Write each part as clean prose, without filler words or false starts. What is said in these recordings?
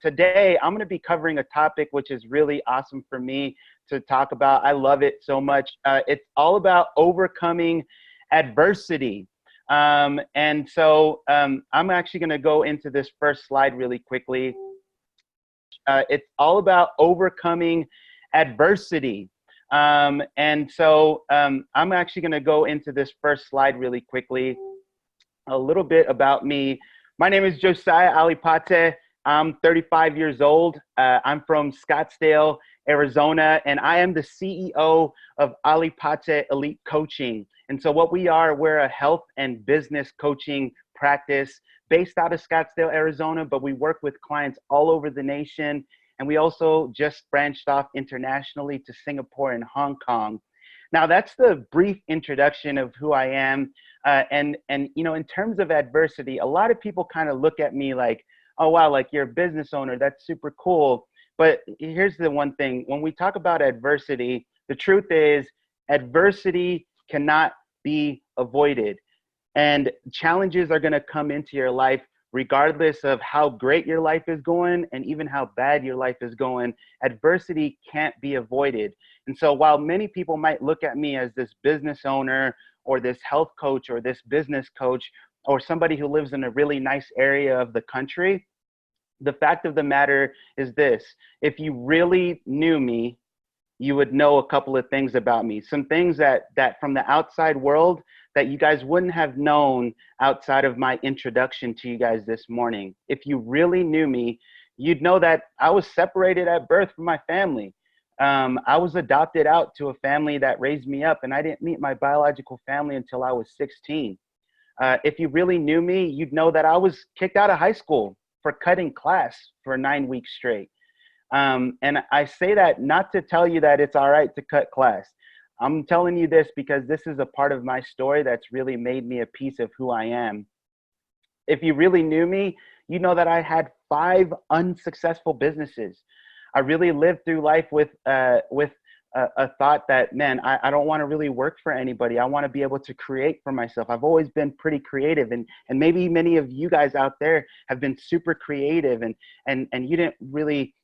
Today, I'm going to be covering a topic which is really awesome for me to talk about. I love it so much. It's all about overcoming adversity. I'm actually going to go into this first slide really quickly. It's all about overcoming adversity. I'm actually going to go into this first slide really quickly. A little bit about me. My name is Josiah Alipate. I'm 35 years old. I'm from Scottsdale, Arizona, and I am the CEO of Alipate Elite Coaching. And so what we are, we're a health and business coaching practice based out of Scottsdale, Arizona, but we work with clients all over the nation. And we also just branched off internationally to Singapore and Hong Kong. Now, that's the brief introduction of who I am. And you know, in terms of adversity, a lot of people kind of look at me like, oh, wow, like you're a business owner. That's super cool. But here's the one thing. When we talk about adversity, the truth is adversity cannot be avoided. And challenges are going to come into your life regardless of how great your life is going and even how bad your life is going. Adversity can't be avoided. And so while many people might look at me as this business owner or this health coach or this business coach or somebody who lives in a really nice area of the country, the fact of the matter is this: if you really knew me, you would know a couple of things about me. Some things that from the outside world that you guys wouldn't have known outside of my introduction to you guys this morning. If you really knew me, you'd know that I was separated at birth from my family. I was adopted out to a family that raised me up, and I didn't meet my biological family until I was 16. If you really knew me, you'd know that I was kicked out of high school for cutting class for 9 weeks straight. And I say that not to tell you that it's all right to cut class. I'm telling you this because this is a part of my story that's really made me a piece of who I am. If you really knew me, you know that I had 5 unsuccessful businesses. I really lived through life with a thought that, man, I don't want to really work for anybody. I want to be able to create for myself. I've always been pretty creative, and maybe many of you guys out there have been super creative, and you didn't really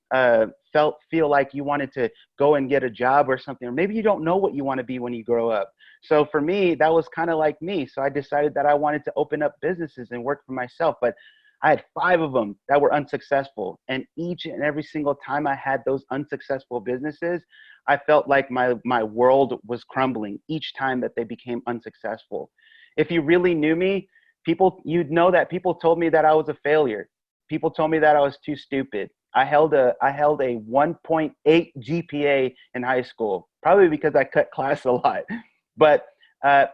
feel like you wanted to go and get a job or something, or maybe you don't know what you want to be when you grow up. So for me, that was kind of like me. So I decided that I wanted to open up businesses and work for myself, but I had 5 of them that were unsuccessful. And each and every single time I had those unsuccessful businesses, I felt like my world was crumbling each time that they became unsuccessful. If you really knew me, you'd know that people told me that I was a failure. People told me that I was too stupid. I held a 1.8 GPA in high school, probably because I cut class a lot. But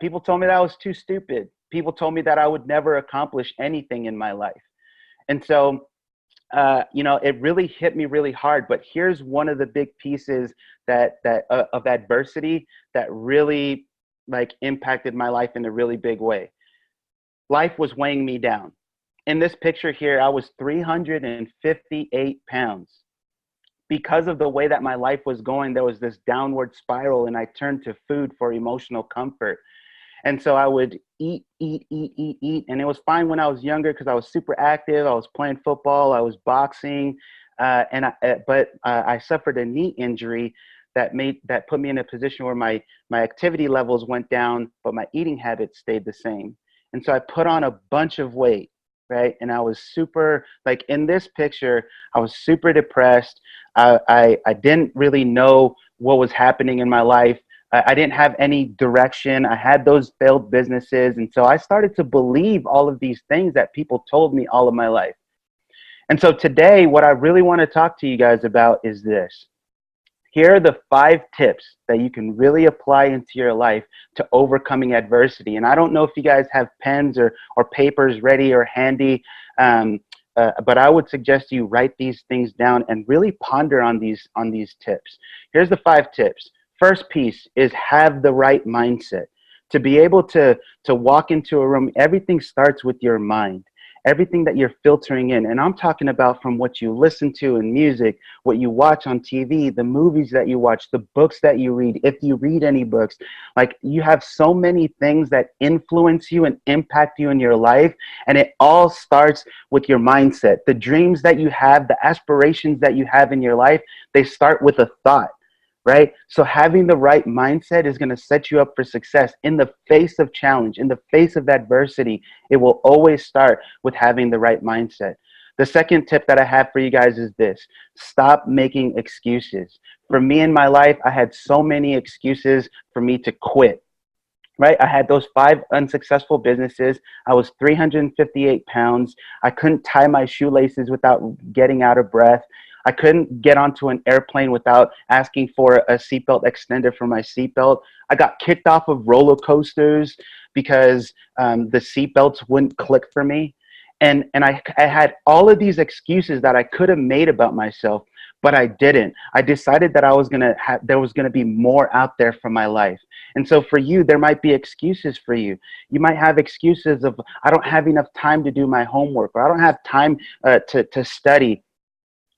people told me that I was too stupid. People told me that I would never accomplish anything in my life. And so, you know, it really hit me really hard. But here's one of the big pieces of adversity that really like impacted my life in a really big way. Life was weighing me down. In this picture here, I was 358 pounds. Because of the way that my life was going, there was this downward spiral, and I turned to food for emotional comfort. And so I would eat. And it was fine when I was younger because I was super active. I was playing football, I was boxing, but I suffered a knee injury that put me in a position where my activity levels went down, but my eating habits stayed the same. And so I put on a bunch of weight. Right. And I was super, like in this picture, I was super depressed. I didn't really know what was happening in my life. I didn't have any direction. I had those failed businesses. And so I started to believe all of these things that people told me all of my life. And so today, what I really want to talk to you guys about is this. Here are the 5 tips that you can really apply into your life to overcoming adversity. And I don't know if you guys have pens or papers ready or handy, but I would suggest you write these things down and really ponder on these tips. Here's the 5 tips. First piece is have the right mindset. To be able to walk into a room, everything starts with your mind. everything that you're filtering in. And I'm talking about from what you listen to in music, what you watch on TV, the movies that you watch, the books that you read, if you read any books. Like, you have so many things that influence you and impact you in your life. And it all starts with your mindset. The dreams that you have, the aspirations that you have in your life, they start with a thought. Right? So having the right mindset is going to set you up for success in the face of challenge, in the face of adversity. It will always start with having the right mindset. The second tip that I have for you guys is this: stop making excuses. For me in my life, I had so many excuses for me to quit. Right? I had those 5 unsuccessful businesses. I was 358 pounds. I couldn't tie my shoelaces without getting out of breath. I couldn't get onto an airplane without asking for a seatbelt extender for my seatbelt. I got kicked off of roller coasters because the seatbelts wouldn't click for me. And I had all of these excuses that I could have made about myself, but I didn't. I decided that there was gonna be more out there for my life. And so for you, there might be excuses for you. You might have excuses of, I don't have enough time to do my homework, or I don't have time to study.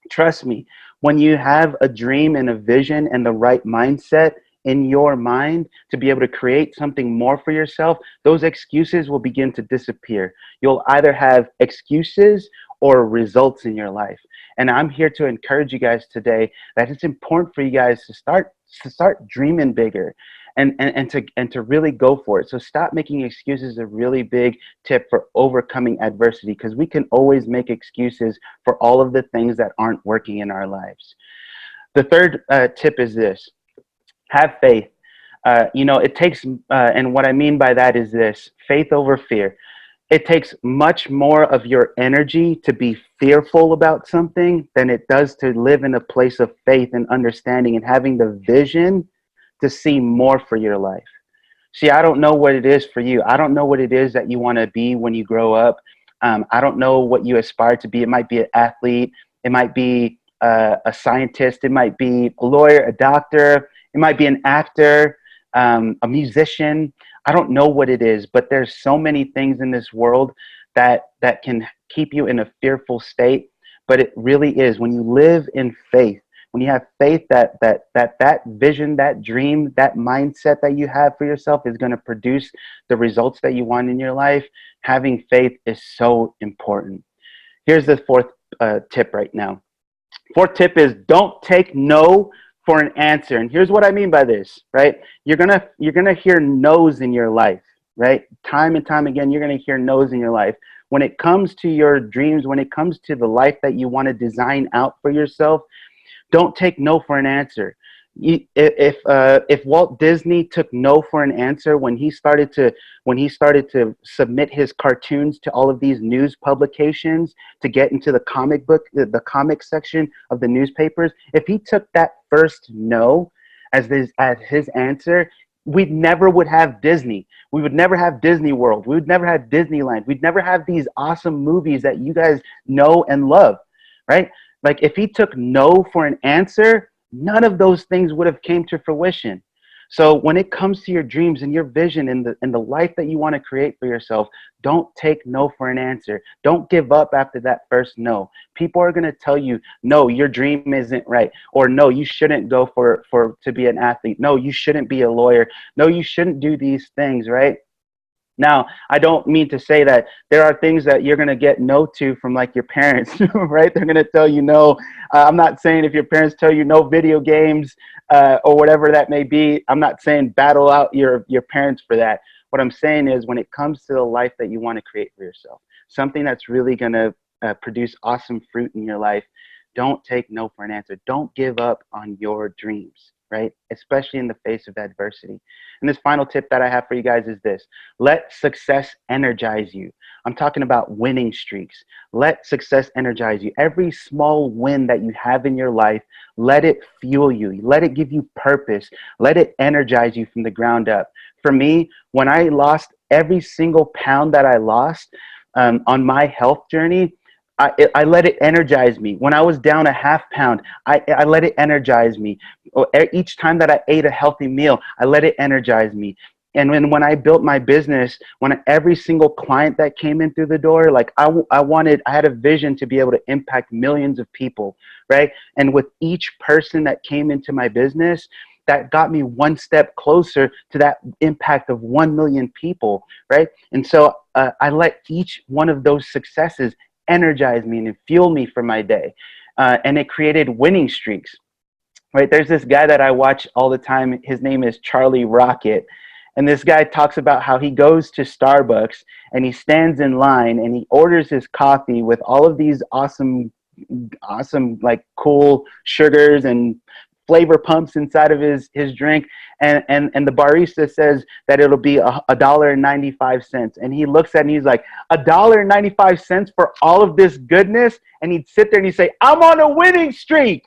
Trust me, when you have a dream and a vision and the right mindset in your mind to be able to create something more for yourself, those excuses will begin to disappear. You'll either have excuses or results in your life. And I'm here to encourage you guys today that it's important for you guys to start dreaming bigger and to really go for it. So stop making excuses. A really big tip for overcoming adversity, because we can always make excuses for all of the things that aren't working in our lives. The third tip is this: have faith. It takes, and what I mean by that is this: faith over fear. It takes much more of your energy to be fearful about something than it does to live in a place of faith and understanding and having the vision to see more for your life. See, I don't know what it is for you. I don't know what it is that you want to be when you grow up. I don't know what you aspire to be. It might be an athlete. It might be a scientist. It might be a lawyer, a doctor. It might be an actor, a musician. I don't know what it is, but there's so many things in this world that can keep you in a fearful state. But it really is, when you live in faith, when you have faith that vision, that dream, that mindset that you have for yourself is going to produce the results that you want in your life, having faith is so important. Here's the fourth tip right now. Fourth tip is, don't take no for an answer. And here's what I mean by this, right? You're gonna hear no's in your life, right? Time and time again, you're gonna hear no's in your life. When it comes to your dreams, when it comes to the life that you want to design out for yourself, don't take no for an answer. If Walt Disney took no for an answer when he started to submit his cartoons to all of these news publications to get into the comic section of the newspapers, if he took that first no as his answer, we never would have Disney. We would never have Disney World. We would never have Disneyland. We'd never have these awesome movies that you guys know and love, right? Like, if he took no for an answer, none of those things would have came to fruition. So when it comes to your dreams and your vision and the life that you want to create for yourself, don't take no for an answer. Don't give up after that first no. People are going to tell you, no, your dream isn't right. Or no, you shouldn't go to be an athlete. No, you shouldn't be a lawyer. No, you shouldn't do these things, right? Now, I don't mean to say that there are things that you're going to get no to from, like, your parents, right? They're going to tell you no. I'm not saying if your parents tell you no video games or whatever that may be, I'm not saying battle out your parents for that. What I'm saying is, when it comes to the life that you want to create for yourself, something that's really going to produce awesome fruit in your life, don't take no for an answer. Don't give up on your dreams, right? Especially in the face of adversity. And this final tip that I have for you guys is this: let success energize you. I'm talking about winning streaks. Let success energize you. Every small win that you have in your life, let it fuel you. Let it give you purpose. Let it energize you from the ground up. For me, when I lost every single pound that I lost on my health journey, I let it energize me. When I was down a half pound, I let it energize me. Each time that I ate a healthy meal, I let it energize me. And when I built my business, when every single client that came in through the door, like I had a vision to be able to impact millions of people, right? And with each person that came into my business, that got me one step closer to that impact of 1 million people, right? And so I let each one of those successes energize me and fuel me for my day. And it created winning streaks, right? There's this guy that I watch all the time. His name is Charlie Rocket. And this guy talks about how he goes to Starbucks and he stands in line and he orders his coffee with all of these awesome, like cool sugars and flavor pumps inside of his drink. And the barista says that it'll be $1.95. And he looks at it and he's like, $1.95 for all of this goodness? And he'd sit there and he'd say, I'm on a winning streak.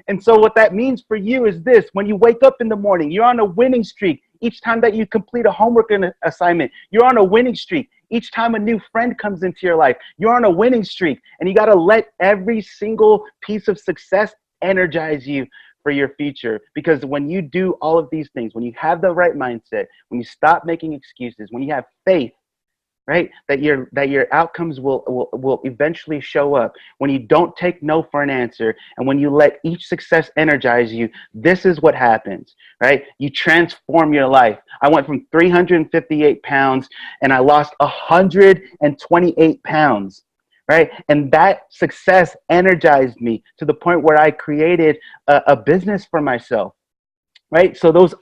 And so what that means for you is this: when you wake up in the morning, you're on a winning streak. Each time that you complete a homework assignment, you're on a winning streak. Each time a new friend comes into your life, you're on a winning streak. And you got to let every single piece of success energize you for your future. Because when you do all of these things, when you have the right mindset, when you stop making excuses, when you have faith, right, that your outcomes will eventually show up, when you don't take no for an answer, and when you let each success energize you, this is what happens, right? You transform your life. I went from 358 pounds and I lost 128 pounds, right? And that success energized me to the point where I created a business for myself, right? So those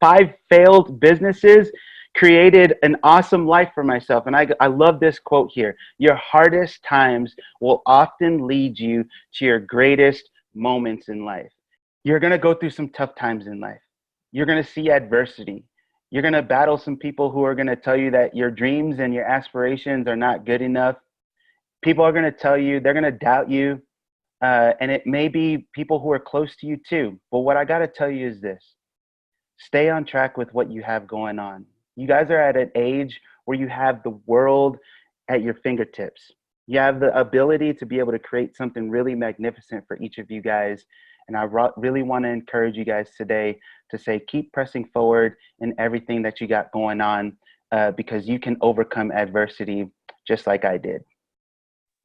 5 failed businesses created an awesome life for myself. And I love this quote here: your hardest times will often lead you to your greatest moments in life. You're going to go through some tough times in life. You're going to see adversity. You're going to battle some people who are going to tell you that your dreams and your aspirations are not good enough. People are going to tell you, they're going to doubt you. And it may be people who are close to you too. But what I got to tell you is this: stay on track with what you have going on. You guys are at an age where you have the world at your fingertips. You have the ability to be able to create something really magnificent for each of you guys. And I really want to encourage you guys today to say, keep pressing forward in everything that you got going on, because you can overcome adversity just like I did.